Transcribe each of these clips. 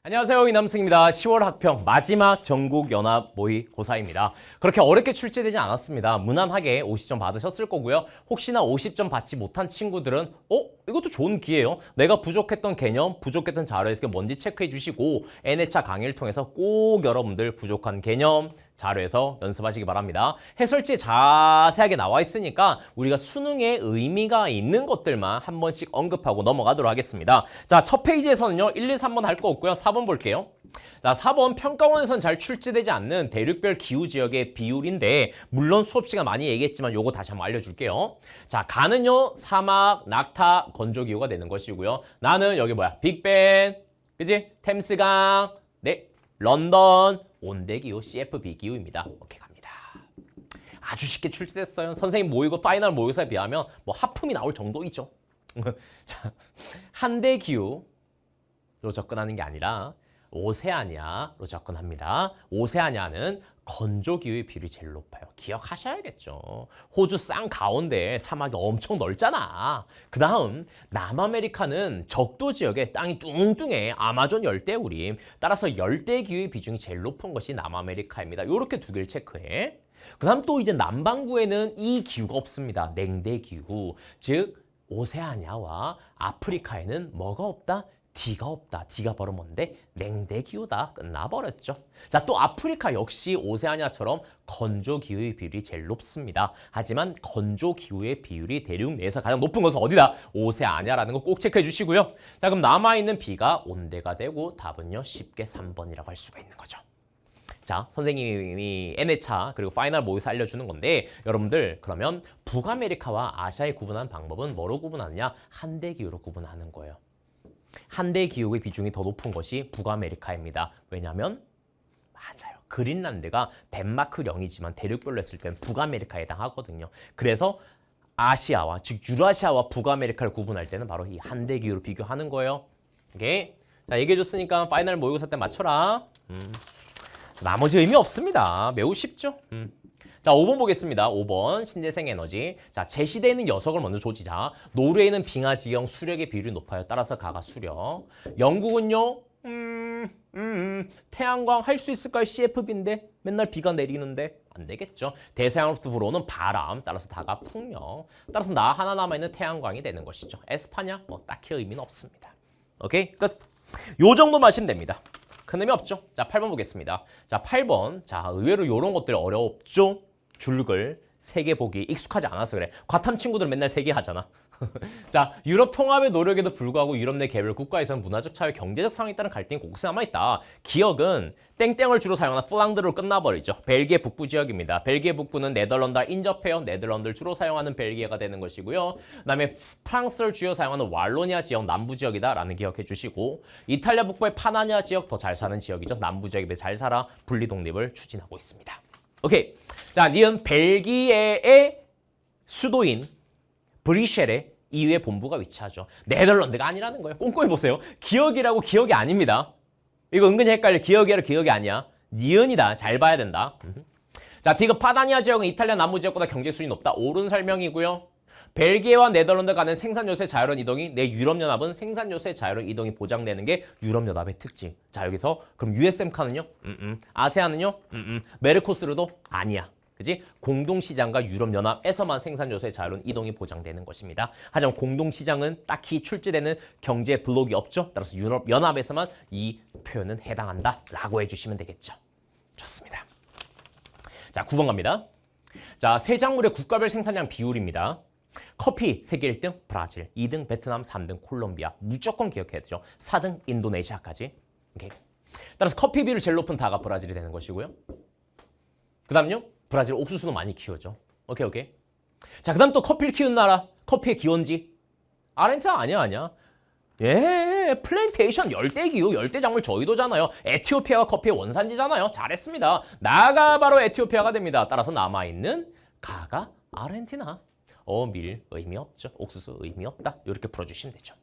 안녕하세요, 이남승입니다. 10월 학평 마지막 전국연합 모의고사입니다. 그렇게 어렵게 출제되지 않았습니다. 무난하게 50점 받으셨을 거고요. 혹시나 50점 받지 못한 친구들은 이것도 좋은 기회예요. 내가 부족했던 개념, 부족했던 자료에서 뭔지 체크해 주시고 N회차 강의를 통해서 꼭 여러분들 부족한 개념, 자료에서 연습하시기 바랍니다. 해설지에 자세하게 나와 있으니까 우리가 수능에 의미가 있는 것들만 한 번씩 언급하고 넘어가도록 하겠습니다. 자, 첫 페이지에서는요. 1, 2, 3번 할 거 없고요. 4번 볼게요. 자, 4번 평가원에선 잘 출제되지 않는 대륙별 기후 지역의 비율인데 물론 수업 시간 많이 얘기했지만 요거 다시 한번 알려줄게요. 자, 가는요. 사막, 낙타, 건조기후가 되는 것이고요. 나는 여기 빅벤, 그지? 템스강, 네, 런던, 온대기후, CFB 기후입니다. 오케이, 갑니다. 아주 쉽게 출제됐어요. 선생님 모의고 파이널 모의고사에 비하면 하품이 나올 정도이죠. 자, 한대기후로 접근하는 게 아니라 오세아니아로 접근합니다. 오세아니아는 건조기후의 비율이 제일 높아요. 기억하셔야겠죠. 호주 쌍 가운데 사막이 엄청 넓잖아. 그 다음 남아메리카는 적도 지역에 땅이 뚱뚱해. 아마존 열대우림. 따라서 열대기후의 비중이 제일 높은 것이 남아메리카입니다. 이렇게 두 개를 체크해. 그 다음 또 이제 남반구에는 이 기후가 없습니다. 냉대기후. 즉 오세아니아와 아프리카에는 뭐가 없다? D가 없다. D가 바로 뭔데? 냉대기후다. 끝나버렸죠. 자, 또 아프리카 역시 오세아니아처럼 건조기후의 비율이 제일 높습니다. 하지만 건조기후의 비율이 대륙 내에서 가장 높은 것은 어디다? 오세아니아라는 거 꼭 체크해 주시고요. 자, 그럼 남아있는 B가 온대가 되고 답은요. 쉽게 3번이라고 할 수가 있는 거죠. 자, 선생님이 N회차 그리고 파이널 모의고사 알려주는 건데 여러분들 그러면 북아메리카와 아시아에 구분하는 방법은 뭐로 구분하느냐? 한대기후로 구분하는 거예요. 한대기후의 비중이 더 높은 것이 북아메리카입니다. 왜냐하면 맞아요. 그린란드가 덴마크령이지만 대륙별로 했을 때는 북아메리카에 해당하거든요. 그래서 아시아와 즉 유라시아와 북아메리카를 구분할 때는 바로 이 한대기후로 비교하는 거예요. 오케이. 자, 얘기해줬으니까 파이널 모의고사 때 맞춰라. 나머지 의미 없습니다. 매우 쉽죠? 자, 5번 보겠습니다. 5번 신재생 에너지. 자, 제시되어 있는 녀석을 먼저 조지자. 노르웨이는 빙하지형 수력의 비율이 높아요. 따라서 가가 수력. 영국은요. 태양광 할 수 있을까요? CFB인데 맨날 비가 내리는데 안 되겠죠. 대서양으로부터 불어오는 바람. 따라서 다가 풍력. 따라서 나 하나 남아있는 태양광이 되는 것이죠. 에스파냐? 딱히 의미는 없습니다. 오케이? 끝. 요 정도 마시면 됩니다. 큰 의미 없죠? 자, 8번 보겠습니다. 자, 8번. 자, 의외로 이런 것들 어렵죠? 줄글 3개 보기 익숙하지 않아서 그래. 과탐 친구들은 맨날 3개 하잖아. 자, 유럽 통합의 노력에도 불구하고 유럽 내 개별 국가에서는 문화적 차이, 경제적 상황에 따른 갈등이 곳곳에 남아있다. 기억은 땡땡을 주로 사용하는 플랑드로 끝나버리죠. 벨기에 북부 지역입니다. 벨기에 북부는 네덜란드와 인접해요. 네덜란드를 주로 사용하는 벨기에가 되는 것이고요. 그 다음에 프랑스를 주요 사용하는 왈로니아 지역 남부 지역이다라는 기억해 주시고 이탈리아 북부의 파나니아 지역 더 잘 사는 지역이죠. 남부 지역에 비해 잘 살아 분리 독립을 추진하고 있습니다. 오케이. 자, 니은 벨기에의 수도인 브뤼셀에 EU의 본부가 위치하죠. 네덜란드가 아니라는 거예요. 꼼꼼히 보세요. 기억이라고 기억이 아닙니다. 이거 은근히 헷갈려. 기억이라 기억이 아니야. 니은이다. 잘 봐야 된다. 자, 디귿 파다니아 지역은 이탈리아 남부 지역보다 경제 수준이 높다. 옳은 설명이고요. 벨기에와 네덜란드 간의 생산 요소의 자유로운 이동이 내 유럽연합은 생산 요소의 자유로운 이동이 보장되는 게 유럽연합의 특징. 자, 여기서 그럼 USM카는요? 아세안은요? 메르코스르도 아니야. 그지? 공동시장과 유럽연합에서만 생산 요소의 자유로운 이동이 보장되는 것입니다. 하지만 공동시장은 딱히 출제되는 경제 블록이 없죠. 따라서 유럽연합에서만 이 표현은 해당한다라고 해주시면 되겠죠. 좋습니다. 자, 9번 갑니다. 자, 세작물의 국가별 생산량 비율입니다. 커피 세계 1등 브라질, 2등 베트남, 3등 콜롬비아. 무조건 기억해야 되죠. 4등 인도네시아까지. 오케이. 따라서 커피 비율이 제일 높은 다가 브라질이 되는 것이고요. 그 다음요. 브라질 옥수수도 많이 키우죠. 오케이. 자, 그 다음 또 커피를 키우는 나라. 커피의 기원지. 아르헨티나 아니야. 예, 플랜테이션 열대기후, 열대작물 저위도잖아요. 에티오피아가 커피의 원산지잖아요. 잘했습니다. 나가 바로 에티오피아가 됩니다. 따라서 남아있는 가가 아르헨티나. 밀 의미 없죠. 옥수수 의미 없다. 이렇게 풀어주시면 되죠.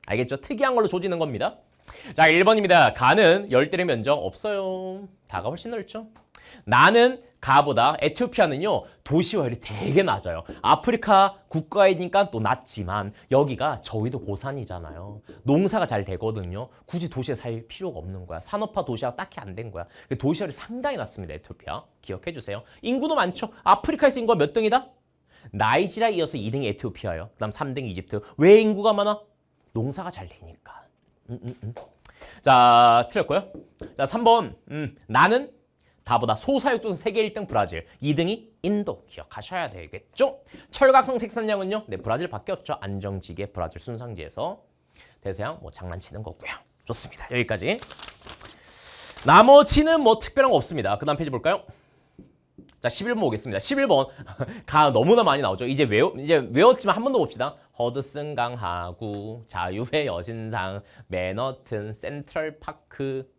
알겠죠? 특이한 걸로 조지는 겁니다. 자, 1번입니다. 가는 열대의 면적 없어요. 다가 훨씬 넓죠. 나는 가보다 에티오피아는요 도시화율이 되게 낮아요. 아프리카 국가이니까 또 낮지만 여기가 저희도 고산이잖아요. 농사가 잘 되거든요. 굳이 도시에 살 필요가 없는 거야. 산업화 도시화가 딱히 안 된 거야. 도시화율이 상당히 낮습니다. 에티오피아. 기억해 주세요. 인구도 많죠. 아프리카에서 인구가 몇 등이다? 나이지리아 이어서 2등이 에티오피아예요. 그다음 3등이 이집트. 왜 인구가 많아? 농사가 잘 되니까. 자, 틀렸고요. 자, 3번. 나는 다보다 소사육도선 세계 1등 브라질, 2등이 인도. 기억하셔야 되겠죠? 철각성 생산량은요. 네, 브라질 바뀌었죠. 안정지게 브라질 순상지에서. 대서양 뭐 장난치는 거고요. 좋습니다. 여기까지. 나머지는 뭐 특별한 거 없습니다. 그 다음 페이지 볼까요? 자, 11번 보겠습니다. 11번. 가 너무나 많이 나오죠. 이제 외웠지만 한 번 더 봅시다. 허드슨 강하구, 자유의 여신상, 맨허튼, 센트럴파크.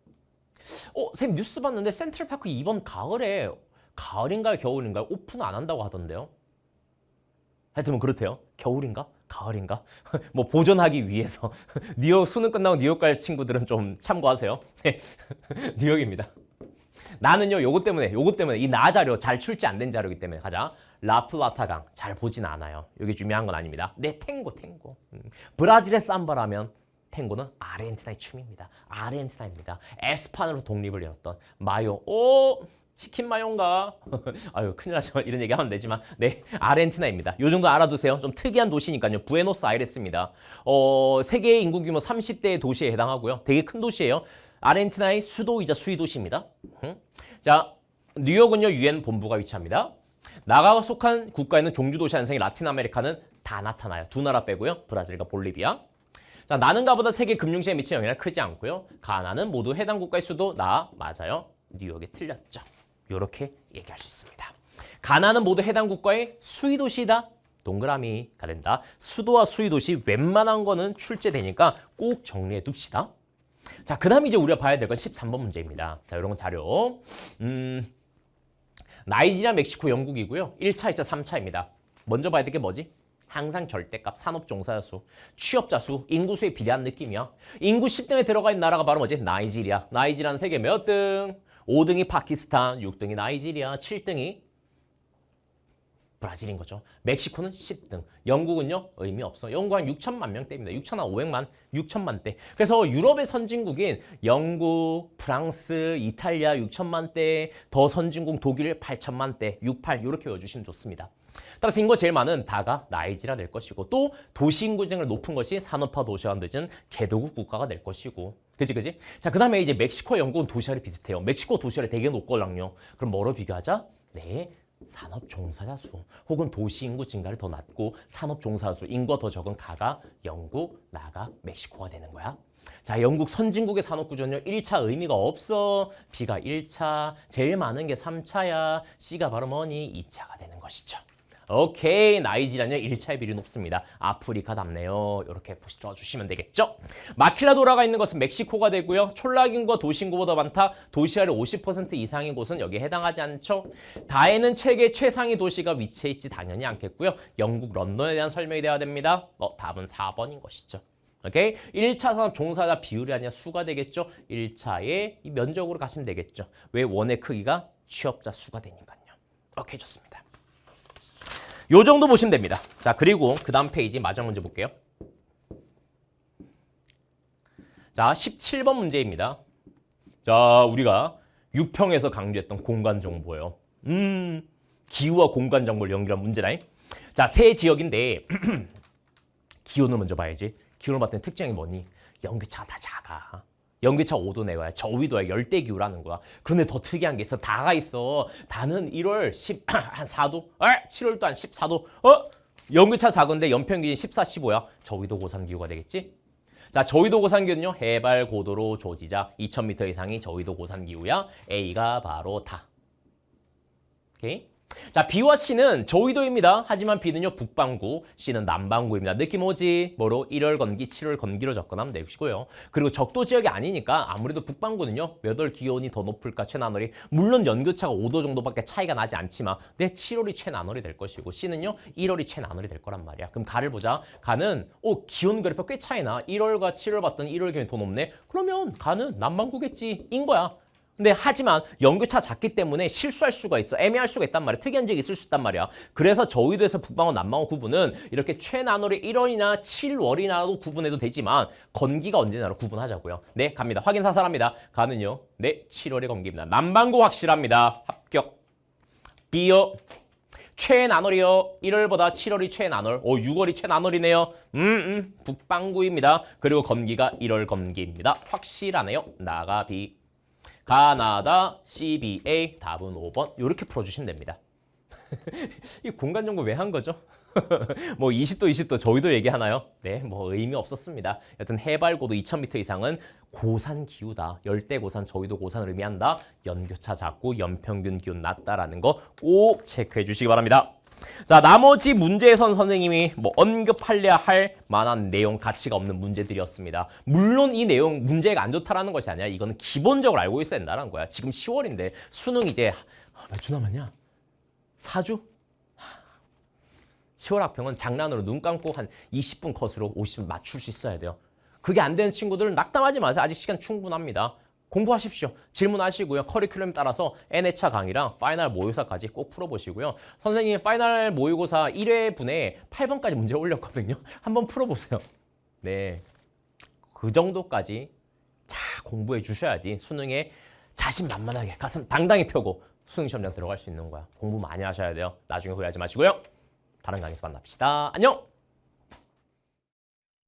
선생님 뉴스 봤는데 센트럴파크 이번 가을에 가을인가요? 겨울인가요? 오픈 안 한다고 하던데요. 하여튼 뭐 그렇대요. 겨울인가? 가을인가? 뭐 보존하기 위해서 뉴욕 수능 끝나고 뉴욕 갈 친구들은 좀 참고하세요. 뉴욕입니다. 나는요 요것 때문에 이 나 자료 잘 출제 안 된 자료이기 때문에 가자. 라플라타강 잘 보진 않아요. 여기 중요한 건 아닙니다. 네, 탱고. 브라질의 삼바라면 탱고는 아르헨티나의 춤입니다. 아르헨티나입니다. 에스파냐로 독립을 이뤘던 마요. 치킨 마요인가? 아유, 큰일 나죠. 이런 얘기 하면 되지만. 네, 아르헨티나입니다. 요 정도 알아두세요. 좀 특이한 도시니까요. 부에노스아이레스입니다. 세계 인구 규모 30대 도시에 해당하고요. 되게 큰 도시예요. 아르헨티나의 수도이자 수위도시입니다. 자, 뉴욕은요, 유엔 본부가 위치합니다. 나라가 속한 국가에는 종주도시 한생이 라틴 아메리카는 다 나타나요. 두 나라 빼고요. 브라질과 볼리비아. 자, 나는 가보다 세계 금융시장에 미치는 영향은 크지 않고요. 가나는 모두 해당 국가의 수도 맞아요. 뉴욕이 틀렸죠. 이렇게 얘기할 수 있습니다. 가나는 모두 해당 국가의 수위도시다. 동그라미가 된다. 수도와 수위도시 웬만한 거는 출제되니까 꼭 정리해 둡시다. 자, 그 다음에 이제 우리가 봐야 될 건 13번 문제입니다. 자, 이런 건 자료. 나이지리아, 멕시코, 영국이고요. 1차, 2차, 3차입니다. 먼저 봐야 될 게 뭐지? 항상 절대값, 산업종사자 수, 취업자 수, 인구수에 비례한 느낌이야. 인구 10등에 들어가 있는 나라가 바로 뭐지? 나이지리아. 나이지리아는 세계 몇 등? 5등이 파키스탄, 6등이 나이지리아, 7등이 브라질인 거죠. 멕시코는 10등. 영국은요, 의미 없어. 영국 한 6천만 명대입니다. 6,500만, 6천만 대. 그래서 유럽의 선진국인 영국, 프랑스, 이탈리아 6천만 대, 더 선진국 독일 8천만 대, 68 이렇게 외워주시면 좋습니다. 따라서 인구가 제일 많은 다가 나이지리아 될 것이고 또 도시 인구증을 높은 것이 산업화 도시화 늦은 개도국 국가가 될 것이고 그지? 자, 그 다음에 이제 멕시코와 영국은 도시화율이 비슷해요. 멕시코 도시화율이 되게 높거든요. 그럼 뭐로 비교하자? 네, 산업 종사자 수 혹은 도시 인구 증가를 더 낮고 산업 종사자 수 인구가 더 적은 가가 영국, 나가 멕시코가 되는 거야. 자, 영국 선진국의 산업 구조는요. 1차 의미가 없어. B가 1차, 제일 많은 게 3차야. C가 바로 뭐니? 2차가 되는 것이죠. 오케이, 나이지리아는요 1차의 비율이 높습니다. 아프리카답네요. 이렇게 보셔주시면 되겠죠. 마킬라 도라가 있는 것은 멕시코가 되고요. 촌락인구가 도시인구보다 많다. 도시화율 50% 이상인 곳은 여기에 해당하지 않죠. 다에는 세계 최상위 도시가 위치해 있지 당연히 않겠고요. 영국 런던에 대한 설명이 돼야 됩니다. 답은 4번인 것이죠. 오케이? 1차 산업 종사자 비율이 아니라 수가 되겠죠. 1차의 면적으로 가시면 되겠죠. 왜? 원의 크기가 취업자 수가 되니까요. 오케이, 좋습니다. 요 정도 보시면 됩니다. 자, 그리고 그 다음 페이지 마지막 문제 볼게요. 자, 17번 문제입니다. 자, 우리가 유평에서 강조했던 공간 정보예요. 기후와 공간 정보를 연결한 문제다. 자, 세 지역인데 기온을 먼저 봐야지. 기온을 봤더니 특징이 뭐니? 연기차가 다 작아. 연기차 5도 내외야. 저위도야. 열대기후라는 거야. 그런데 더 특이한 게 있어. 다가 있어. 다는 1월 한 4도? 7월도 한 14도? 연기차 작은데 연평균이 14, 15야. 저위도 고산기후가 되겠지? 자, 저위도 고산기후는요. 해발 고도로 조지자 2000m 이상이 저위도 고산기후야. A가 바로 다. 오케이? 자, B와 C는 저위도입니다. 하지만 B는요 북반구, C는 남반구입니다. 느낌 오지? 뭐로? 1월 건기, 7월 건기로 접근하면 되시고요. 그리고 적도 지역이 아니니까 아무래도 북반구는요 몇 월 기온이 더 높을까 최나널이 물론 연교차가 5도 정도밖에 차이가 나지 않지만 내 7월이 최나널이 될 것이고 C는요 1월이 최나널이 될 거란 말이야. 그럼 가를 보자. 가는 기온 그래프 꽤 차이나. 1월과 7월 봤더니 1월 기온이 더 높네. 그러면 가는 남반구겠지 인 거야. 근데 하지만 연교차 작기 때문에 실수할 수가 있어. 애매할 수가 있단 말이야. 특이한 적이 있을 수 있단 말이야. 그래서 저위도에서 북방원, 남방원 구분은 이렇게 최나놀이 1월이나 7월이나도 구분해도 되지만 건기가 언제나로 구분하자고요. 네, 갑니다. 확인 사살합니다. 가는요. 네, 7월의 건기입니다. 남반구 확실합니다. 합격. B요. 최나놀이요. 1월보다 7월이 최나놀. 6월이 최나놀이네요. 북방구입니다. 그리고 건기가 1월 건기입니다. 확실하네요. 나가 B. 가나다 CBA 답은 5번. 이렇게 풀어주시면 됩니다. 이 공간 정보 왜 한 거죠? 뭐 20도 저희도 얘기하나요? 네, 뭐 의미 없었습니다. 여튼 해발고도 2000m 이상은 고산 기후다. 열대고산, 저희도 고산을 의미한다. 연교차 작고 연평균 기온 낮다라는 거 꼭 체크해 주시기 바랍니다. 자, 나머지 문제에선 선생님이 뭐 언급하려 할 만한 내용, 가치가 없는 문제들이었습니다. 물론 이 내용 문제가 안 좋다라는 것이 아니라 이거는 기본적으로 알고 있어야 된다는 거야. 지금 10월인데 수능 이제 몇 주 남았냐? 4주? 10월 학평은 장난으로 눈 감고 한 20분 컷으로 50분 맞출 수 있어야 돼요. 그게 안 되는 친구들은 낙담하지 마세요. 아직 시간 충분합니다. 공부하십시오. 질문하시고요. 커리큘럼 따라서 N회차 강의랑 파이널 모의고사까지 꼭 풀어보시고요. 선생님 파이널 모의고사 1회분에 8번까지 문제 올렸거든요. 한번 풀어보세요. 네, 그 정도까지 자 공부해 주셔야지 수능에 자신만만하게 가슴 당당히 펴고 수능 시험장 들어갈 수 있는 거야. 공부 많이 하셔야 돼요. 나중에 후회하지 마시고요. 다른 강의에서 만납시다. 안녕!